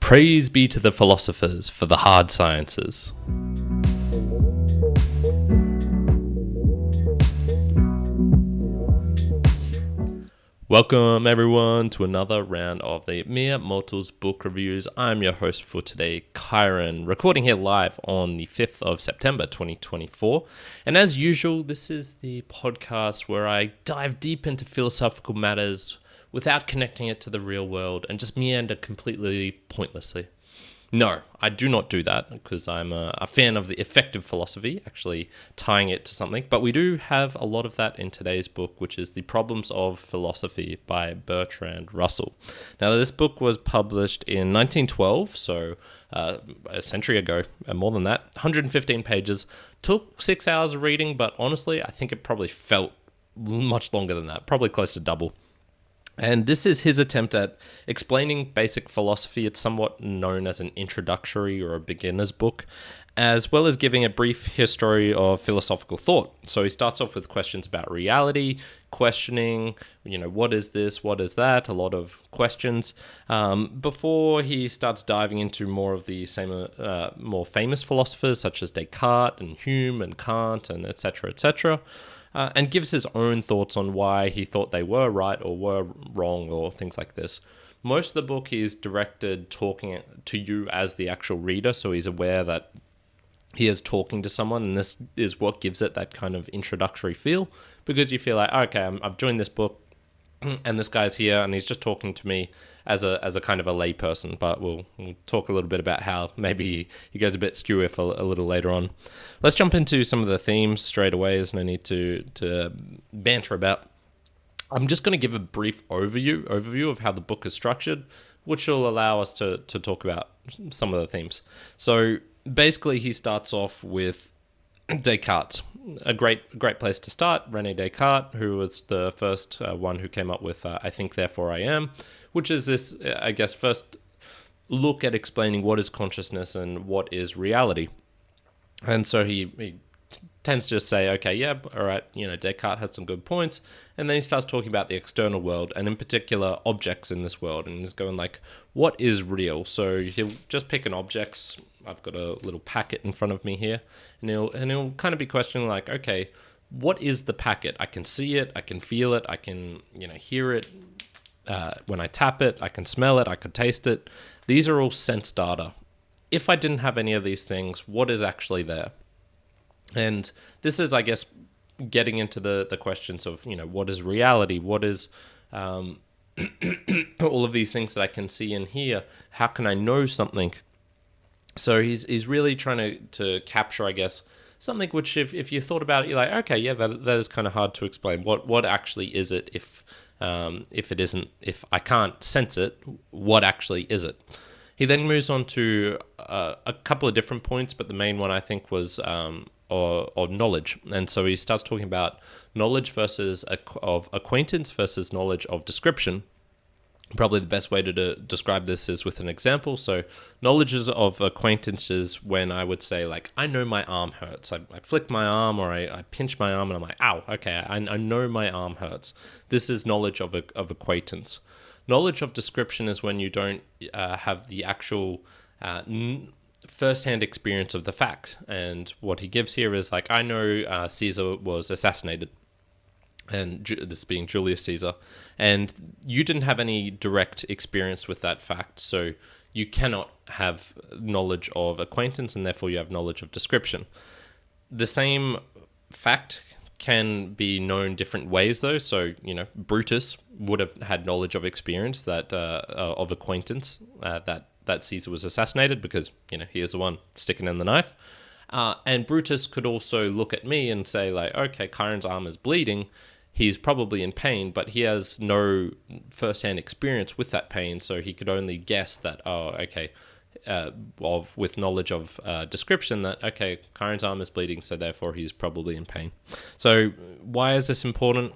Praise be to the philosophers for the hard sciences. Welcome everyone to another round of the Mere Mortals book reviews. I'm your host for today, Kyron, recording here live on the 5th of September 2024. And as usual, this is the podcast where I dive deep into philosophical matters without connecting it to the real world and just meander completely pointlessly. No, I do not do that because I'm a fan of the effective philosophy, actually tying it to something. But we do have a lot of that in today's book, which is The Problems of Philosophy by Bertrand Russell. Now, this book was published in 1912, so a century ago, and more than that, 115 pages. Took 6 hours of reading, but honestly, I think it probably felt much longer than that, probably close to double. And this is his attempt at explaining basic philosophy. It's somewhat known as an introductory or a beginner's book, as well as giving a brief history of philosophical thought. So he starts off with questions about reality, questioning, what is this, what is that, a lot of questions, before he starts diving into more of the same, more famous philosophers such as Descartes and Hume and Kant and etc., etc., and gives his own thoughts on why he thought they were right or were wrong or things like this. Most of the book is directed talking to you as the actual reader, so he's aware that he is talking to someone, and this is what gives it that kind of introductory feel, because you feel like, okay, I've joined this book, and this guy's here, and he's just talking to me as a kind of a lay person. But we'll talk a little bit about how maybe he goes a bit skew if a little later on. Let's jump into some of the themes straight away. There's no need to banter about. I'm just going to give a brief overview of how the book is structured, which will allow us to talk about some of the themes. So basically, he starts off with Descartes, a great place to start. René Descartes, who was the first one who came up with I think, therefore I am, which is this, I guess, first look at explaining what is consciousness and what is reality. And so he tends to just say, okay, yeah, all right, Descartes had some good points, and then he starts talking about the external world, and in particular, objects in this world, and he's going like, what is real? So he'll just pick an object. I've got a little packet in front of me here, and he'll kind of be questioning like, okay, what is the packet? I can see it, I can feel it, I can hear it. When I tap it, I can smell it, I can taste it. These are all sense data. If I didn't have any of these things, what is actually there? And this is, I guess, getting into the questions of, what is reality? What is all of these things that I can see and hear? How can I know something? So he's really trying to capture, I guess, something which if you thought about it, you're like, okay, yeah, that is kind of hard to explain. What actually is it if it isn't, if I can't sense it, what actually is it? He then moves on to a couple of different points, but the main one I think was or knowledge. And so he starts talking about knowledge of acquaintance versus knowledge of description. Probably the best way to describe this is with an example. So knowledge of acquaintance is when I would say, like, I know my arm hurts. I flick my arm or I pinch my arm and I'm like, ow, okay, I know my arm hurts. This is knowledge of acquaintance. Knowledge of description is when you don't have the actual first-hand experience of the fact. And what he gives here is like, I know Caesar was assassinated. And this being Julius Caesar, and you didn't have any direct experience with that fact, so you cannot have knowledge of acquaintance, and therefore you have knowledge of description. The same fact can be known different ways, though. So, Brutus would have had knowledge of experience that of acquaintance that Caesar was assassinated because he is the one sticking in the knife. And Brutus could also look at me and say, like, okay, Chiron's arm is bleeding. He's probably in pain, but he has no first-hand experience with that pain, so he could only guess that, with knowledge of description, that, okay, Chiron's arm is bleeding, so therefore he's probably in pain. So why is this important?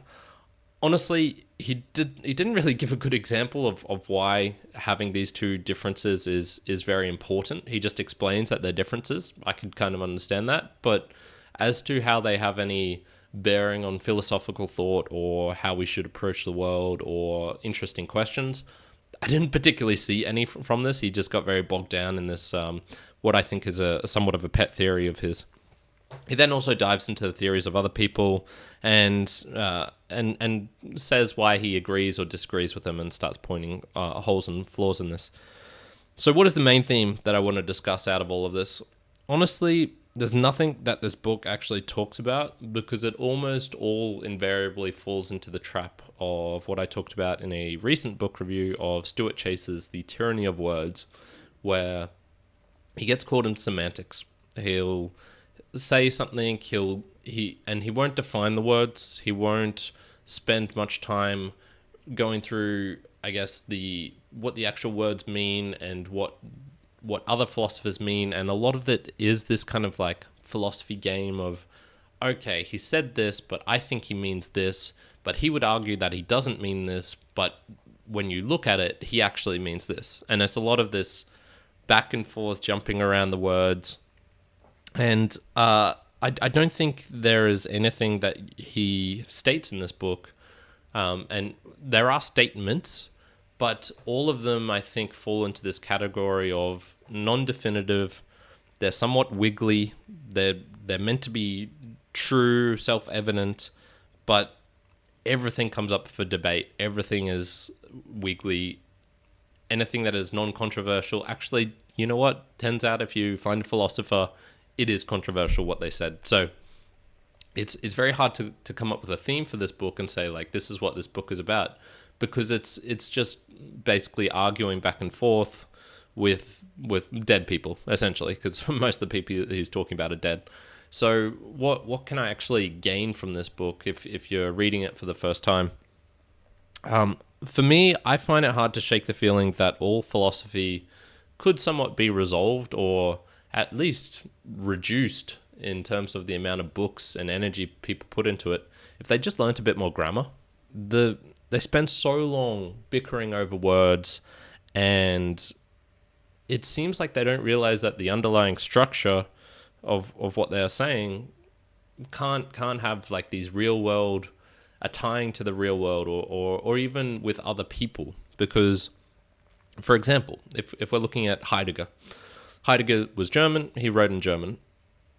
Honestly, he didn't really give a good example of why having these two differences is very important. He just explains that they're differences. I could kind of understand that, but as to how they have any bearing on philosophical thought or how we should approach the world or interesting questions, I didn't particularly see any from this. He just got very bogged down in this, what I think is a somewhat of a pet theory of his. He then also dives into the theories of other people and says why he agrees or disagrees with them, and starts pointing holes and flaws in this. So what is the main theme that I want to discuss out of all of this? Honestly, there's nothing that this book actually talks about, because it almost all invariably falls into the trap of what I talked about in a recent book review of Stuart Chase's The Tyranny of Words, where he gets caught in semantics. He'll say something, he won't define the words. He won't spend much time going through, I guess, what the actual words mean and what other philosophers mean. And a lot of it is this kind of like philosophy game of, okay, he said this, but I think he means this, but he would argue that he doesn't mean this, but when you look at it, he actually means this. And it's a lot of this back and forth jumping around the words. And I don't think there is anything that he states in this book. And there are statements, but all of them, I think, fall into this category of non-definitive. They're somewhat wiggly. They're meant to be true, self-evident, but everything comes up for debate. Everything is wiggly. Anything that is non-controversial, actually, you know what? Turns out if you find a philosopher, it is controversial what they said. So it's very hard to come up with a theme for this book and say, like, this is what this book is about, because it's just basically arguing back and forth with dead people, essentially, because most of the people he's talking about are dead. So what can I actually gain from this book if you're reading it for the first time? For me, I find it hard to shake the feeling that all philosophy could somewhat be resolved, or at least reduced, in terms of the amount of books and energy people put into it, if they just learnt a bit more grammar. They spend so long bickering over words, and it seems like they don't realize that the underlying structure of what they're saying can't have like these real world, a tying to the real world, or even with other people. Because, for example, if we're looking at Heidegger was German, he wrote in German.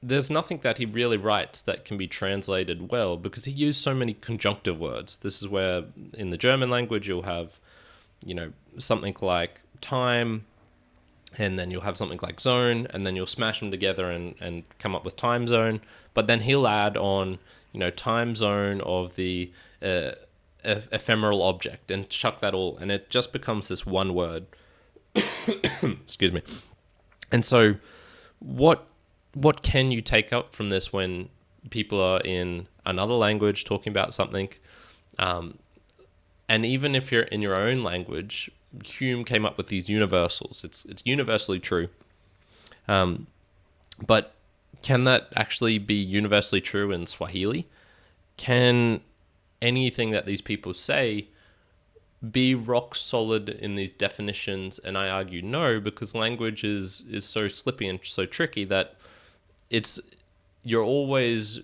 There's nothing that he really writes that can be translated well, because he used so many conjunctive words. This is where in the German language you'll have, something like time, and then you'll have something like zone, and then you'll smash them together and come up with time zone. But then he'll add on, time zone of the ephemeral object, and chuck that all, and it just becomes this one word. Excuse me. And so what can you take up from this when people are in another language talking about something? And even if you're in your own language, Hume came up with these universals. It's universally true. But can that actually be universally true in Swahili? Can anything that these people say be rock solid in these definitions? And I argue no, because language is so slippy and so tricky that you're always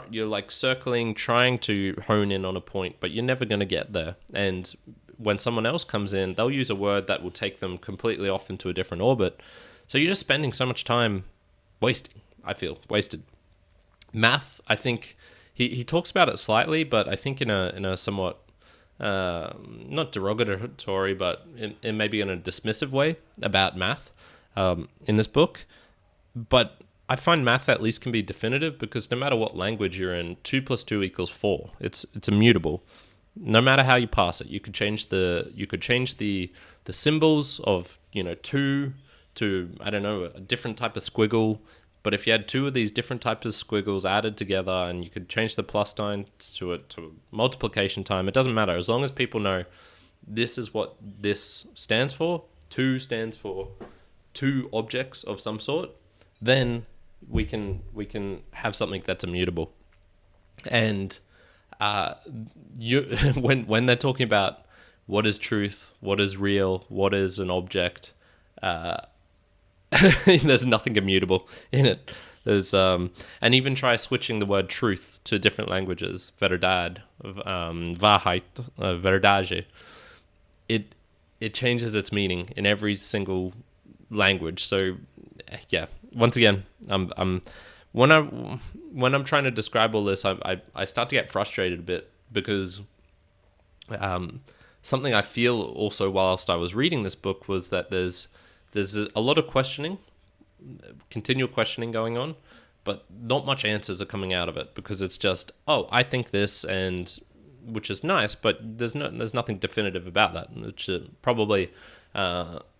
you're like circling, trying to hone in on a point, but you're never going to get there. And when someone else comes in, they'll use a word that will take them completely off into a different orbit. So you're just spending so much time wasted. Math, I think he talks about it slightly, but I think in a somewhat not derogatory, but in maybe in a dismissive way about math in this book. But I find math at least can be definitive, because no matter what language you're in, 2 + 2 = 4. It's immutable. No matter how you pass it, you could change the symbols of 2 to, I don't know, a different type of squiggle. But if you had 2 of these different types of squiggles added together, and you could change the plus sign to a multiplication time, it doesn't matter. As long as people know this is what this stands for, 2 stands for 2 objects of some sort, then we can have something that's immutable. And when they're talking about what is truth, what is real, what is an object, there's nothing immutable in it. There's and even try switching the word truth to different languages, verdade, Wahrheit, verdade. it changes its meaning in every single language. So yeah, once again, I'm when I'm trying to describe all this, I start to get frustrated a bit because something I feel also whilst I was reading this book was that there's a lot of questioning, continual questioning going on, but not much answers are coming out of it, because it's just, oh, I think this, and which is nice, but there's nothing definitive about that, which probably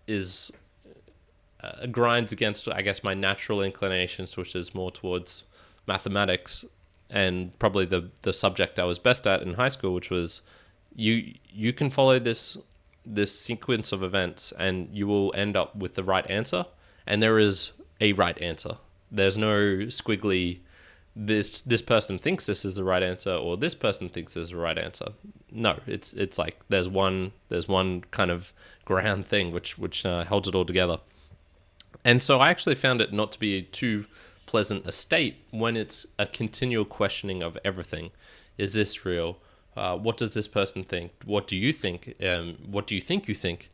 is grinds against, I guess, my natural inclinations, which is more towards mathematics, and probably the subject I was best at in high school, which was you can follow this sequence of events and you will end up with the right answer, and there is a right answer. There's no squiggly, this person thinks this is the right answer, or this person thinks this is the right answer. No, it's like there's one kind of ground thing which holds it all together. And so I actually found it not to be too pleasant a state when it's a continual questioning of everything. Is this real? What does this person think? What do you think? What do you think you think?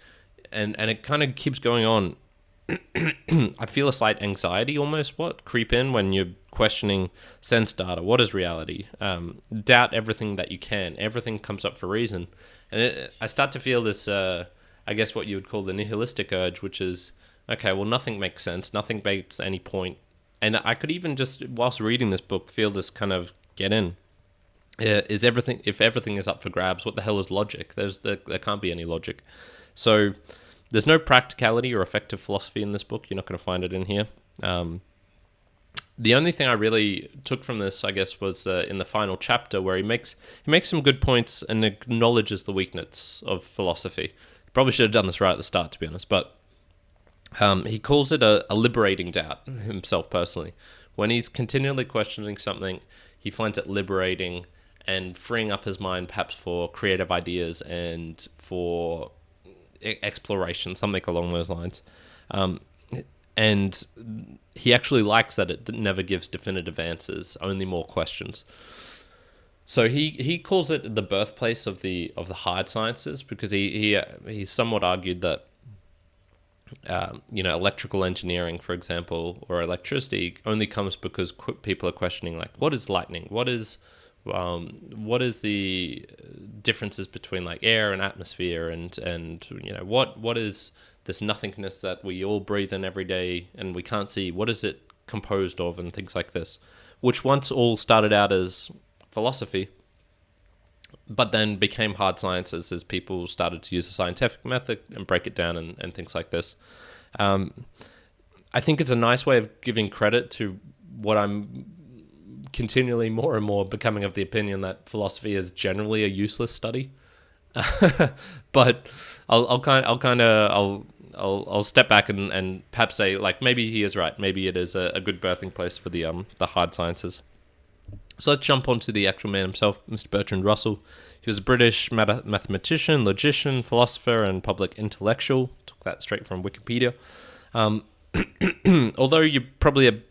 And it kind of keeps going on. I feel a slight anxiety almost creep in when you're questioning sense data. What is reality? Doubt everything that you can. Everything comes up for reason. And I start to feel this, I guess what you would call the nihilistic urge, which is, okay, well, nothing makes sense. Nothing makes any point. And I could even just, whilst reading this book, feel this kind of get in. If everything is up for grabs, what the hell is logic? There can't be any logic. So there's no practicality or effective philosophy in this book. You're not going to find it in here. The only thing I really took from this, I guess, was in the final chapter, where he makes some good points and acknowledges the weakness of philosophy. Probably should have done this right at the start, to be honest, but he calls it a liberating doubt himself personally. When he's continually questioning something, he finds it liberating and freeing up his mind, perhaps for creative ideas and for exploration, something along those lines. And he actually likes that it never gives definitive answers, only more questions. So he calls it the birthplace of the hard sciences, because he somewhat argued that electrical engineering, for example, or electricity only comes because people are questioning, like, what is lightning? What is the differences between like air and atmosphere, and what is this nothingness that we all breathe in every day and we can't see? What is it composed of, and things like this, which once all started out as philosophy, but then became hard sciences as people started to use the scientific method and break it down and things like this. I think it's a nice way of giving credit to what I'm continually more and more becoming of the opinion that philosophy is generally a useless study. But I'll step back and perhaps say, like, maybe he is right. Maybe it is a good birthing place for the hard sciences. So let's jump onto the actual man himself, Mr. Bertrand Russell. He was a British mathematician, logician, philosopher, and public intellectual. Took that straight from Wikipedia. Although you probably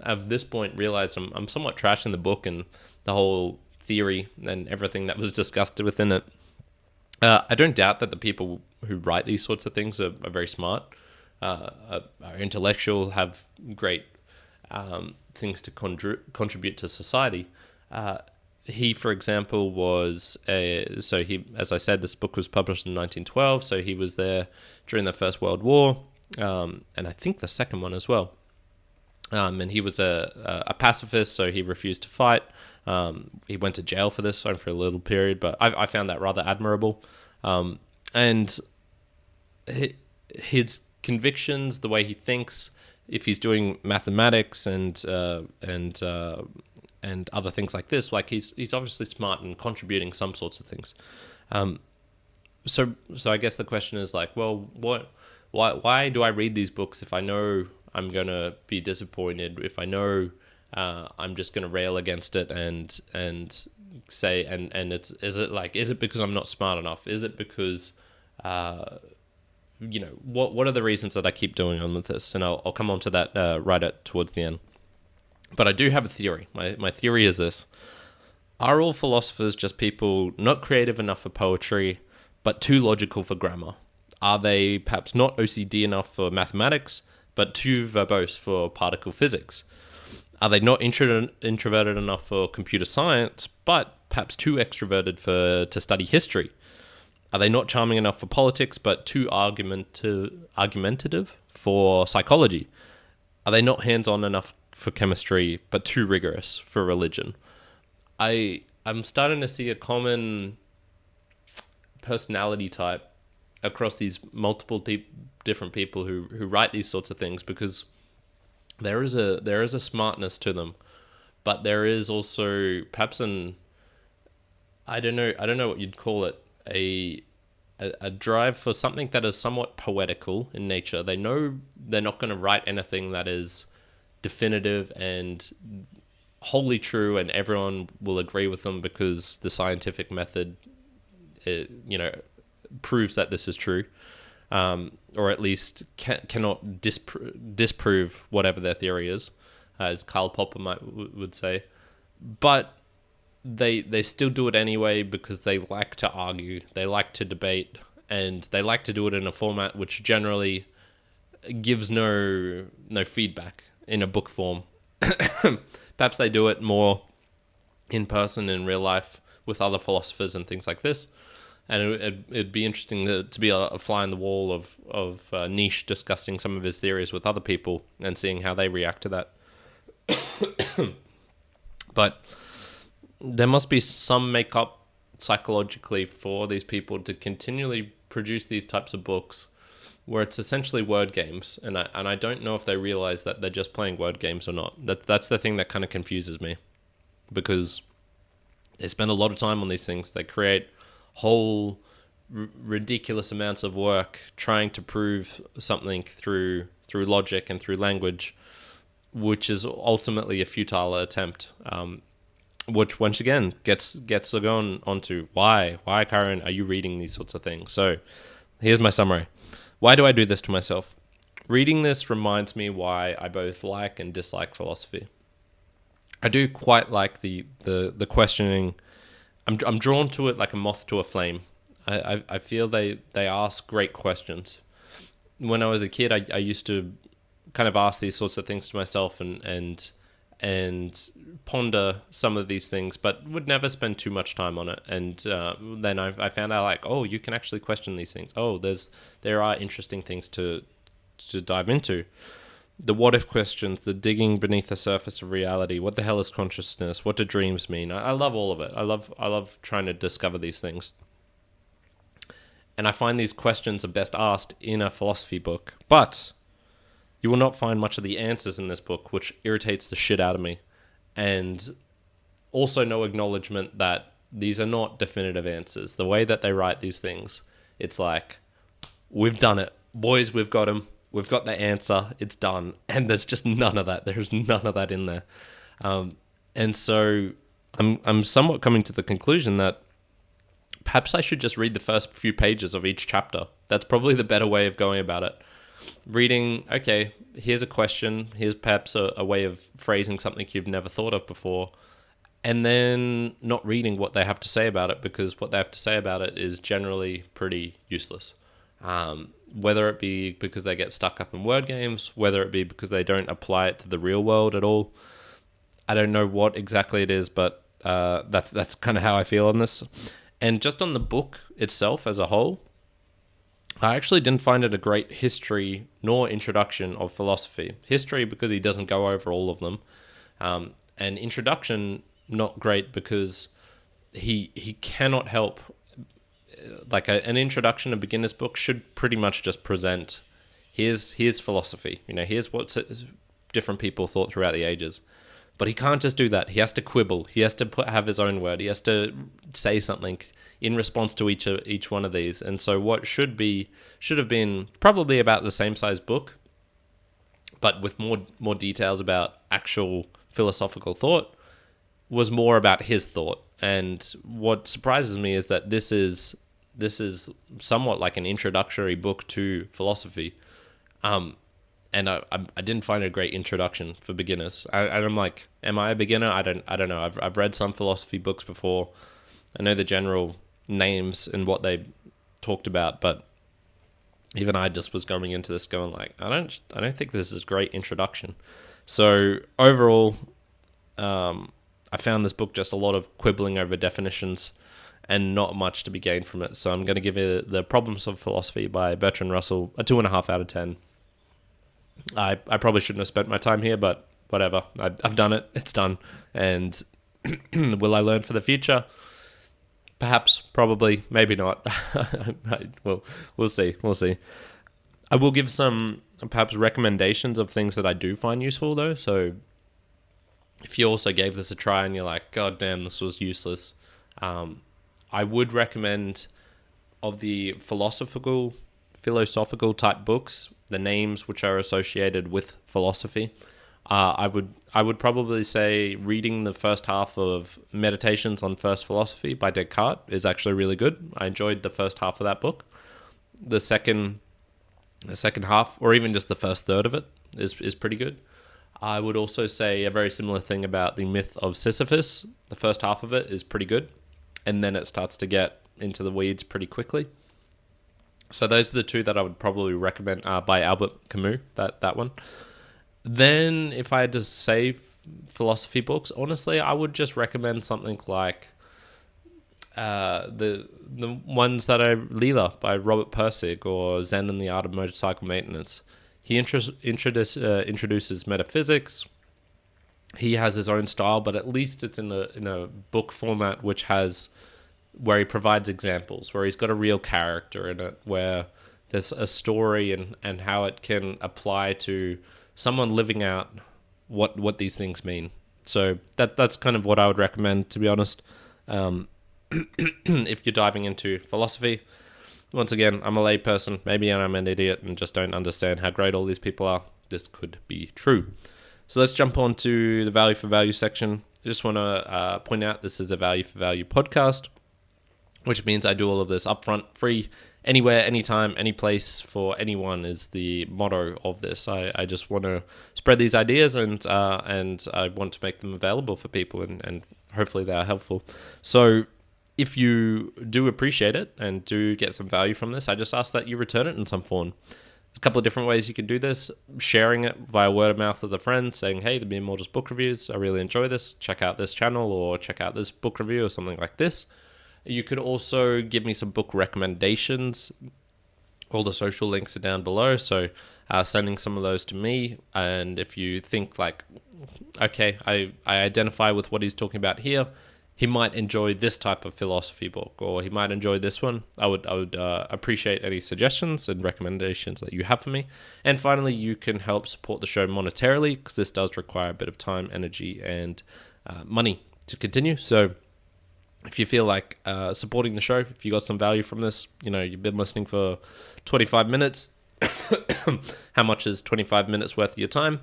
at this point realized I'm somewhat trashing the book and the whole theory and everything that was discussed within it. I don't doubt that the people who write these sorts of things are very smart, are intellectual, have great things to contribute to society. He, for example, was as I said, this book was published in 1912, so he was there during the First World War, and I think the second one as well. And he was a pacifist, so he refused to fight. He went to jail for this, for a little period, but I found that rather admirable. And his convictions, the way he thinks, if he's doing mathematics and other things like this, like he's obviously smart and contributing some sorts of things. So I guess the question is, like, well, why do I read these books if I know I'm gonna be disappointed, if I know I'm just gonna rail against it and say and is it because I'm not smart enough? Is it because what are the reasons that I keep doing on with this? And I'll come on to that right towards the end. But I do have a theory. My theory is this: are all philosophers just people not creative enough for poetry, but too logical for grammar? Are they perhaps not OCD enough for mathematics, but too verbose for particle physics? Are they not introverted enough for computer science, but perhaps too extroverted to study history? Are they not charming enough for politics, but too argumentative for psychology? Are they not hands-on enough for chemistry, but too rigorous for religion? I'm starting to see a common personality type across these multiple different people who write these sorts of things, because there is a smartness to them, but there is also perhaps I don't know what you'd call it, a drive for something that is somewhat poetical in nature. They know they're not going to write anything that is definitive and wholly true and everyone will agree with them because the scientific method proves that this is true, or at least cannot disprove whatever their theory is, as Karl Popper would say. But they still do it anyway because they like to argue, they like to debate, and they like to do it in a format which generally gives no feedback in a book form. Perhaps they do it more in person, in real life, with other philosophers and things like this. And it'd be interesting to be a fly on the wall of Nietzsche discussing some of his theories with other people and seeing how they react to that. But there must be some makeup psychologically for these people to continually produce these types of books where it's essentially word games. And I don't know if they realize that they're just playing word games or not. That's the thing that kind of confuses me, because they spend a lot of time on these things. They create whole ridiculous amounts of work trying to prove something through logic and through language, which is ultimately a futile attempt. Which once again gets going onto why, Karen, are you reading these sorts of things? So here's my summary. Why do I do this to myself? Reading this reminds me why I both like and dislike philosophy. I do quite like the questioning. I'm drawn to it like a moth to a flame. I feel they ask great questions. When I was a kid, I used to kind of ask these sorts of things to myself and ponder some of these things, but would never spend too much time on it. And then I found out, like, oh, you can actually question these things. Oh, there are interesting things to dive into. The what if questions, the digging beneath the surface of reality. What the hell is consciousness? What do dreams mean? I love all of it. I love trying to discover these things. And I find these questions are best asked in a philosophy book. But you will not find much of the answers in this book, which irritates the shit out of me. And also no acknowledgement that these are not definitive answers. The way that they write these things, it's like, we've done it. Boys, we've got them. We've got the answer. It's done. And there's just none of that. There's none of that in there. And so I'm somewhat coming to the conclusion that perhaps I should just read the first few pages of each chapter. That's probably the better way of going about it. Reading, okay, here's a question. Here's perhaps a way of phrasing something you've never thought of before. And then not reading what they have to say about it, because what they have to say about it is generally pretty useless. Whether it be because they get stuck up in word games, whether it be because they don't apply it to the real world at all. I don't know what exactly it is, but that's kind of how I feel on this. And just on the book itself as a whole, I actually didn't find it a great history nor introduction of philosophy. History because he doesn't go over all of them. And introduction, not great because he cannot help. Like an introduction, a beginner's book should pretty much just present here's philosophy. Here's what different people thought throughout the ages. But he can't just do that. He has to quibble. He has to have his own word. He has to say something in response to each one of these. And so what should have been probably about the same size book, but with more details about actual philosophical thought, was more about his thought. And what surprises me is that this is somewhat like an introductory book to philosophy. And I didn't find it a great introduction for beginners. I'm like, am I a beginner? I don't know. I've read some philosophy books before. I know the general names and what they talked about, but even I just was going into this going like, I don't think this is a great introduction. So overall, I found this book just a lot of quibbling over definitions and not much to be gained from it. So I'm going to give it The Problems of Philosophy by Bertrand Russell a 2.5 out of 10. I probably shouldn't have spent my time here, but whatever. I've done it. It's done. And will I learn for the future? Perhaps, probably, maybe not. We'll see. We'll see. I will give some perhaps recommendations of things that I do find useful though. So if you also gave this a try and you're like, God damn, this was useless, I would recommend of the philosophical type books, the names which are associated with philosophy. I would probably say reading the first half of Meditations on First Philosophy by Descartes is actually really good. I enjoyed the first half of that book. The second half, or even just the first third of it, is pretty good. I would also say a very similar thing about the Myth of Sisyphus. The first half of it is pretty good, and then it starts to get into the weeds pretty quickly. So those are the two that I would probably recommend, by Albert Camus, that one. Then if I had to say philosophy books, honestly, I would just recommend something like the ones that are Leela by Robert Pirsig, or Zen and the Art of Motorcycle Maintenance. He introduces metaphysics. He has his own style, but at least it's in a book format where he provides examples, where he's got a real character in it, where there's a story and how it can apply to someone living out what these things mean. So that's kind of what I would recommend, to be honest. If you're diving into philosophy, once again, I'm a lay person. Maybe I'm an idiot and just don't understand how great all these people are. This could be true. So let's jump on to the value for value section. I just want to point out this is a value for value podcast, which means I do all of this upfront, free, anywhere, anytime, any place, for anyone is the motto of this. I just want to spread these ideas and I want to make them available for people and hopefully they are helpful. So if you do appreciate it and do get some value from this, I just ask that you return it in some form. A couple of different ways you can do this: sharing it via word of mouth with a friend, saying, hey, the Mere Mortals book reviews, I really enjoy this, check out this channel, or check out this book review, or something like this. You could also give me some book recommendations. All the social links are down below, so sending some of those to me. And if you think like, okay, I identify with what he's talking about here, he might enjoy this type of philosophy book, or he might enjoy this one, I would appreciate any suggestions and recommendations that you have for me. And finally, you can help support the show monetarily, because this does require a bit of time, energy, and money to continue. So if you feel like supporting the show, if you got some value from this, you've been listening for 25 minutes, how much is 25 minutes worth of your time?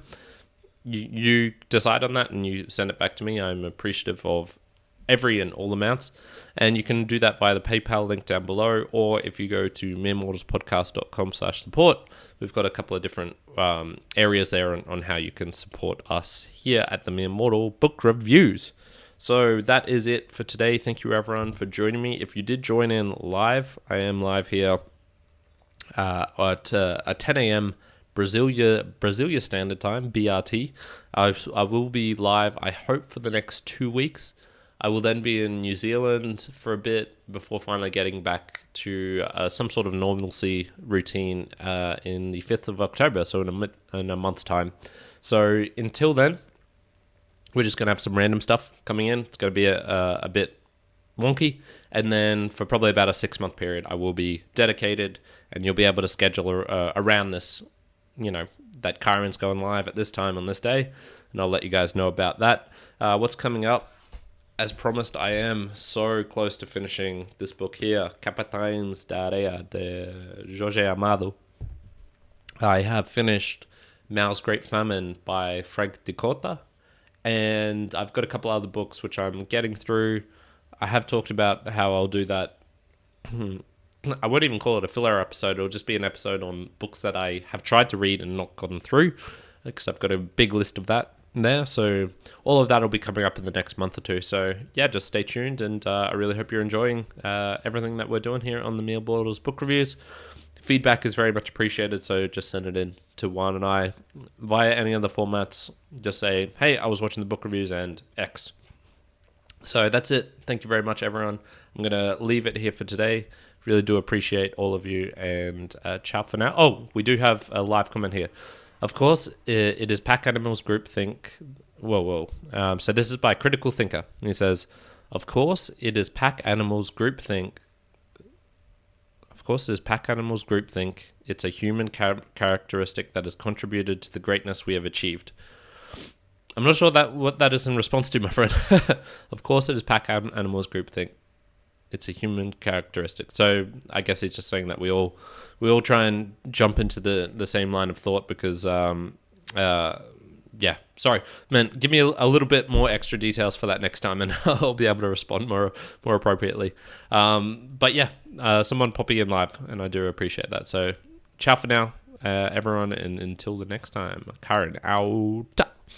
You decide on that and you send it back to me. I'm appreciative of every and all amounts, and you can do that via the PayPal link down below, or if you go to meremortalspodcast.com/support, we've got a couple of different areas there on how you can support us here at the Mere Mortal Book Reviews. So that is it for today. Thank you everyone for joining me. If you did join in live, I am live here at 10 a.m. Brasilia Standard Time, BRT. I will be live, I hope, for the next 2 weeks. I will then be in New Zealand for a bit before finally getting back to some sort of normalcy routine in the 5th of October, so in a month's time. So until then, we're just going to have some random stuff coming in. It's going to be a bit wonky. And then for probably about a 6-month period, I will be dedicated, and you'll be able to schedule around this, that Chiron's going live at this time on this day. And I'll let you guys know about that. What's coming up? As promised, I am so close to finishing this book here, Capitanes da Areia de Jorge Amado. I have finished Mao's Great Famine by Frank de Cotta, and I've got a couple other books which I'm getting through. I have talked about how I'll do that. I won't even call it a filler episode. It'll just be an episode on books that I have tried to read and not gotten through, because I've got a big list of that there. So all of that will be coming up in the next month or two. So yeah, just stay tuned, and I really hope you're enjoying everything that we're doing here on the Mere Mortals Book Reviews. feedback is very much appreciated. So just send it in to Juan and I via any other formats. Just say, hey, I was watching the book reviews and X. So that's it. Thank you very much, everyone. I'm going to leave it here for today. Really do appreciate all of you, and ciao for now. Oh, we do have a live comment here. Of course, it is Pack Animals Groupthink. Whoa. So this is by Critical Thinker. And he says, of course, it is Pack Animals Groupthink. Of course, it is Pack Animals Groupthink. It's a human characteristic that has contributed to the greatness we have achieved. I'm not sure what that is in response to, my friend. Of course, it is Pack Animals Groupthink. It's a human characteristic. So I guess he's just saying that we all try and jump into the same line of thought because yeah, sorry, man. Give me a little bit more extra details for that next time, and I'll be able to respond more appropriately. But yeah, someone popping in live, and I do appreciate that. So ciao for now, everyone, and until the next time. Karen out.